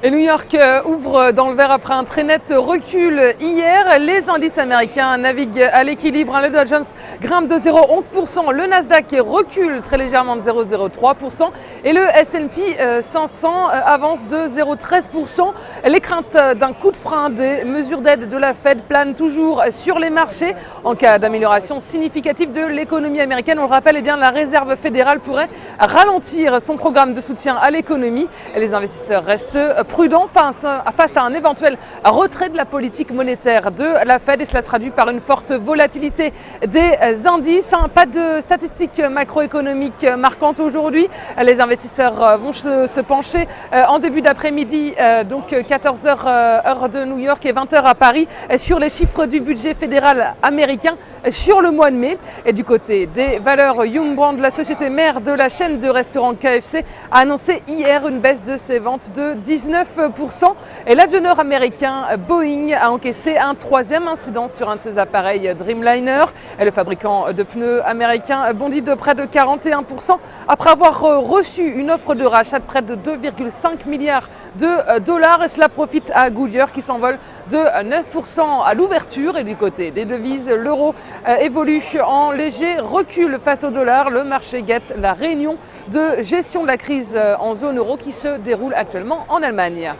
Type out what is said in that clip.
Et New York ouvre dans le vert après un très net recul hier. Les indices américains naviguent à l'équilibre. Le Dow Jones grimpe de 0,11%. Le Nasdaq recule très légèrement de 0,03%. Et le S&P 500 avance de 0,13%. Les craintes d'un coup de frein des mesures d'aide de la Fed planent toujours sur les marchés. En cas d'amélioration significative de l'économie américaine, on le rappelle, eh bien, la Réserve fédérale pourrait ralentir son programme de soutien à l'économie. Les investisseurs restent prudents face à un éventuel retrait de la politique monétaire de la Fed, et cela traduit par une forte volatilité des indices. Pas de statistiques macroéconomiques marquantes aujourd'hui. Les investisseurs vont se pencher en début d'après-midi, donc 14h heure de New York et 20h à Paris, sur les chiffres du budget fédéral américain sur le mois de mai. Et du côté des valeurs, Yum Brand, la société mère de la chaîne de restaurants KFC, a annoncé hier une baisse de ses ventes de 19%. Et l'avionneur américain Boeing a encaissé un troisième incident sur un de ses appareils Dreamliner. Et le fabricant de pneus américain bondit de près de 41% après avoir reçu une offre de rachat de près de 2,5 milliards de dollars. Et cela profite à Goodyear qui s'envole de 9% à l'ouverture. Et du côté des devises, l'euro évolue en léger recul face au dollar. Le marché guette la réunion de gestion de la crise en zone euro qui se déroule actuellement en Allemagne.